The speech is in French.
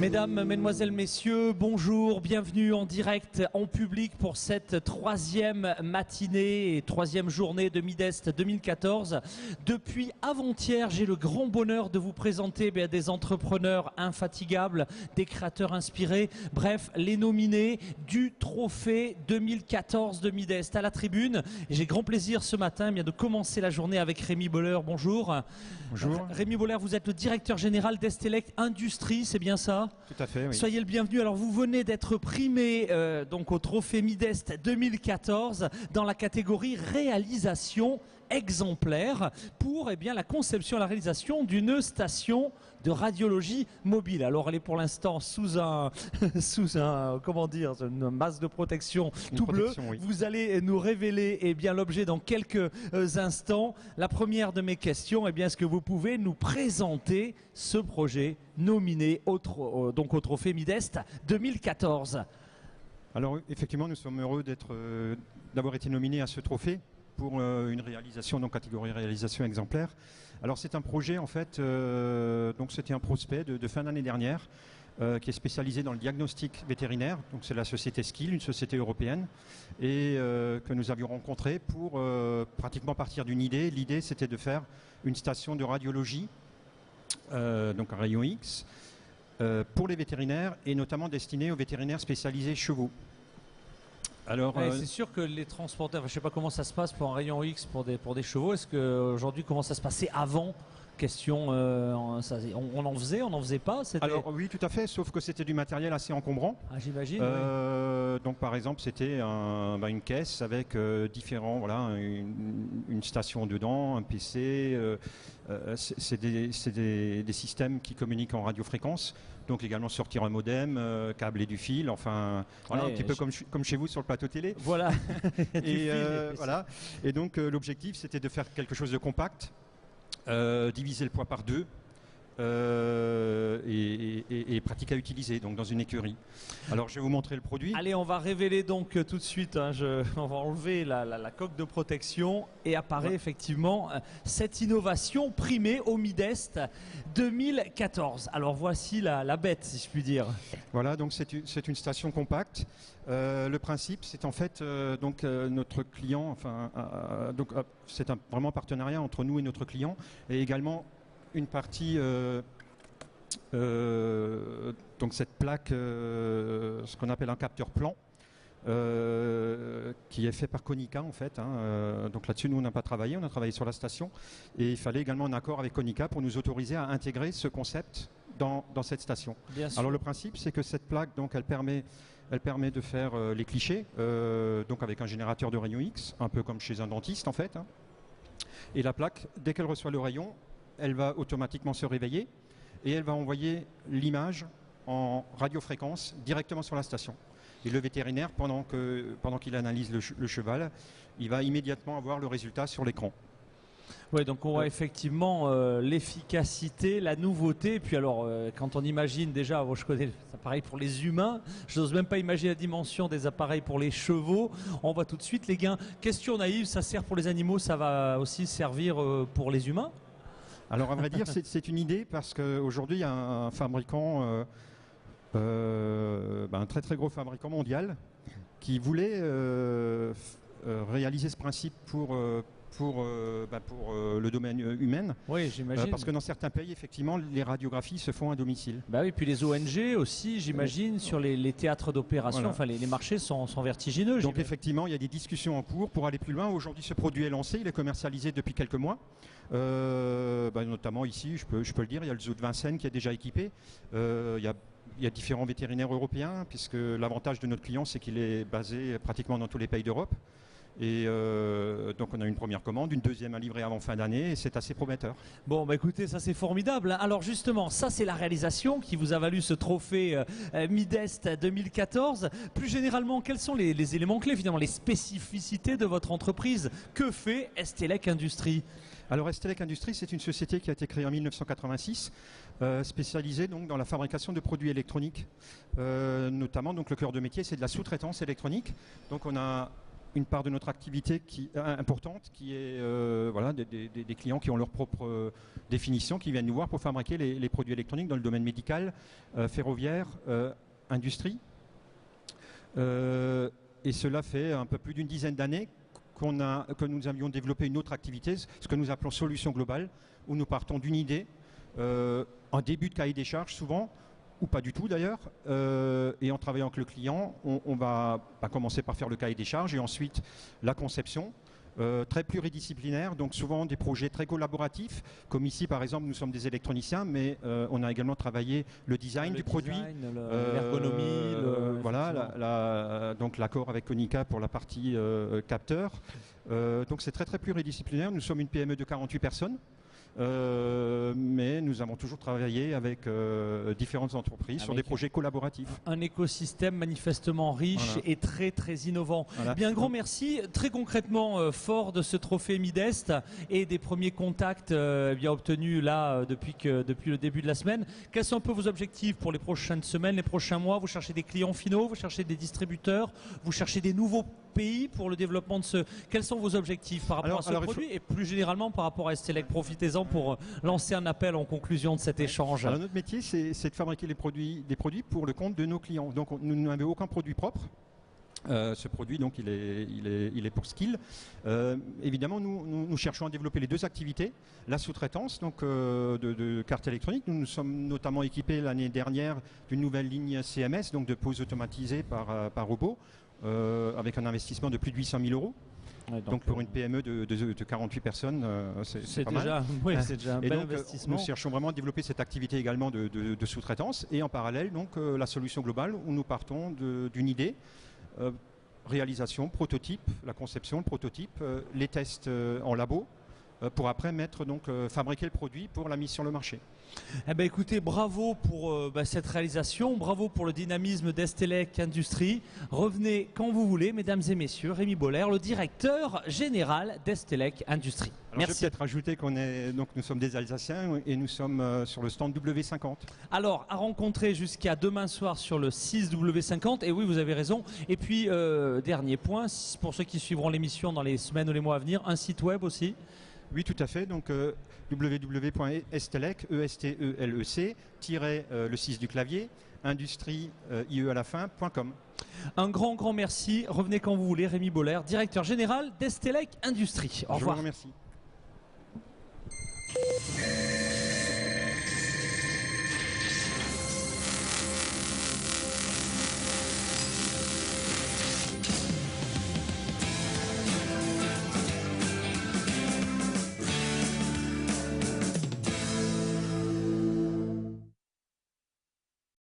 Mesdames, Mesdemoiselles, Messieurs, bonjour, bienvenue en direct, en public pour cette troisième matinée et troisième journée de Midest 2014. Depuis avant-hier, j'ai le grand bonheur de vous présenter des entrepreneurs infatigables, des créateurs inspirés, bref, les nominés du trophée 2014 de Midest à la tribune. J'ai grand plaisir ce matin de commencer la journée avec Rémi Boller. Bonjour. Bonjour. Rémi Boller, vous êtes le directeur général d'Estelec Industrie, c'est bien ça? Tout à fait, oui. Soyez le bienvenu. Alors vous venez d'être primé donc au trophée Midest 2014 dans la catégorie réalisation exemplaire pour la conception et la réalisation d'une station de radiologie mobile. Alors elle est pour l'instant sous un comment dire, une masse de protection tout bleu. Oui. Vous allez nous révéler l'objet dans quelques instants. La première de mes questions, est-ce que vous pouvez nous présenter ce projet nominé donc au trophée Midest 2014? Alors effectivement, nous sommes heureux d'avoir été nominés à ce trophée pour une réalisation, donc catégorie réalisation exemplaire. Alors c'est un projet en fait, donc c'était un prospect de fin d'année dernière qui est spécialisé dans le diagnostic vétérinaire. Donc c'est la société Skill, une société européenne, et que nous avions rencontré pour pratiquement partir d'une idée. L'idée c'était de faire une station de radiologie, donc un rayon X, pour les vétérinaires et notamment destinée aux vétérinaires spécialisés chevaux. Alors, c'est sûr que les transporteurs, je ne sais pas comment ça se passe pour un rayon X pour des chevaux. Est-ce qu'aujourd'hui, comment ça se passait avant? Question, on en faisait pas? Alors oui, tout à fait, sauf que c'était du matériel assez encombrant. Ah, j'imagine. Oui. Donc par exemple, c'était une caisse avec différents, une station dedans, un PC. C'est des systèmes qui communiquent en radiofréquence. Donc également sortir un modem, câbler du fil, un petit peu comme chez vous sur le plateau télé. Voilà. Voilà. Et donc l'objectif, c'était de faire quelque chose de compact. Diviser le poids par deux et pratique à utiliser, donc dans une écurie. Alors je vais vous montrer le produit. Allez, on va révéler donc tout de suite, on va enlever la coque de protection et apparaît effectivement cette innovation primée au Midest 2014. Alors voici la bête, si je puis dire. Voilà, donc c'est une station compacte. Le principe, c'est en fait notre client, c'est vraiment un partenariat entre nous et notre client, et également une partie, donc cette plaque, ce qu'on appelle un capteur plan, qui est fait par Konica en fait. Donc là-dessus, nous on n'a pas travaillé, on a travaillé sur la station, et il fallait également un accord avec Konica pour nous autoriser à intégrer ce concept dans cette station. Alors le principe, c'est que cette plaque, donc elle permet de faire les clichés, donc avec un générateur de rayon X, un peu comme chez un dentiste en fait. Et la plaque, dès qu'elle reçoit le rayon, elle va automatiquement se réveiller et elle va envoyer l'image en radiofréquence directement sur la station. Et le vétérinaire, pendant qu'il analyse le cheval, il va immédiatement avoir le résultat sur l'écran. Oui, donc on voit effectivement l'efficacité, la nouveauté. Et puis alors, quand on imagine déjà, je connais les appareils pour les humains, je n'ose même pas imaginer la dimension des appareils pour les chevaux. On voit tout de suite les gains. Question naïve, ça sert pour les animaux, ça va aussi servir pour les humains? Alors à vrai dire, c'est une idée parce qu'aujourd'hui, il y a un fabricant, un très très gros fabricant mondial, qui voulait réaliser ce principe pour le domaine humain. Oui, j'imagine. Parce que dans certains pays, effectivement, les radiographies se font à domicile. Bah oui, puis les ONG aussi, j'imagine, sur les théâtres d'opération, voilà. Les marchés sont vertigineux. Donc effectivement, il y a des discussions en cours pour aller plus loin. Aujourd'hui, ce produit est lancé, il est commercialisé depuis quelques mois. Notamment ici, je peux le dire, il y a le zoo de Vincennes qui est déjà équipé. Il y a différents vétérinaires européens, puisque l'avantage de notre client, c'est qu'il est basé pratiquement dans tous les pays d'Europe. Et donc on a une première commande, une deuxième à livrer avant fin d'année, et c'est assez prometteur. Bon, écoutez, ça c'est formidable. Alors justement, ça c'est la réalisation qui vous a valu ce trophée Midest 2014. Plus généralement, quels sont les éléments clés, finalement, les spécificités de votre entreprise? Que fait Estelec Industrie? Alors Estelec Industrie, c'est une société qui a été créée en 1986, spécialisée donc dans la fabrication de produits électroniques. Notamment, donc le cœur de métier, c'est de la sous-traitance électronique. Donc on a une part de notre activité importante qui est voilà, des clients qui ont leur propre définition, qui viennent nous voir pour fabriquer les produits électroniques dans le domaine médical, ferroviaire, industrie. Et cela fait un peu plus d'une dizaine d'années que nous avions développé une autre activité, ce que nous appelons solution globale, où nous partons d'une idée, en début de cahier des charges souvent, ou pas du tout d'ailleurs, et en travaillant avec le client, on va commencer par faire le cahier des charges et ensuite la conception, très pluridisciplinaire, donc souvent des projets très collaboratifs, comme ici par exemple nous sommes des électroniciens, mais on a également travaillé le design du produit, l'ergonomie, voilà, donc l'accord avec Konica pour la partie capteur, donc c'est très très pluridisciplinaire, nous sommes une PME de 48 personnes. Mais nous avons toujours travaillé avec différentes entreprises sur des projets collaboratifs. Un écosystème manifestement riche et très très innovant. Voilà. Bien, grand merci. Très concrètement, fort de ce trophée Midest et des premiers contacts bien obtenus là depuis le début de la semaine, quels sont un peu vos objectifs pour les prochaines semaines, les prochains mois? Vous cherchez des clients finaux, vous cherchez des distributeurs, vous cherchez des nouveaux pays pour le développement de ce... Quels sont vos objectifs par rapport à ce produit et plus généralement par rapport à STLEC? Profitez-en pour lancer un appel en conclusion de cet échange. Alors, notre métier, c'est de fabriquer des produits pour le compte de nos clients. Donc nous n'avons aucun produit propre. Ce produit, donc, il est pour Skill. Évidemment, nous cherchons à développer les deux activités. La sous-traitance donc, de cartes électroniques. Nous nous sommes notamment équipés l'année dernière d'une nouvelle ligne CMS, donc de pose automatisée par robot, avec un investissement de plus de 800 000 €. Ouais, donc pour une PME de 48 personnes, c'est pas mal. Oui, c'est déjà un bel investissement. Nous cherchons vraiment à développer cette activité également de sous-traitance et en parallèle donc la solution globale où nous partons d'une idée, réalisation, prototype, la conception, le prototype, les tests en labo pour après fabriquer le produit pour la mise sur le marché. Eh ben, écoutez, bravo pour cette réalisation, bravo pour le dynamisme d'STLEC Industrie. Revenez quand vous voulez, mesdames et messieurs. Rémi Boller, le directeur général d'STLEC Industrie. Alors, merci. Je vais peut-être rajouter nous sommes des Alsaciens et nous sommes sur le stand W50. Alors, à rencontrer jusqu'à demain soir sur le 6 W50. Et oui, vous avez raison. Et puis, dernier point, pour ceux qui suivront l'émission dans les semaines ou les mois à venir, un site web aussi. Oui, tout à fait. Donc www.estelec, E-S-T-E-L-E-C, le 6 du clavier, industrie, IE à la fin.com. Un grand merci. Revenez quand vous voulez. Rémi Boller, directeur général d'STLEC Industrie. Au revoir. Je vous remercie.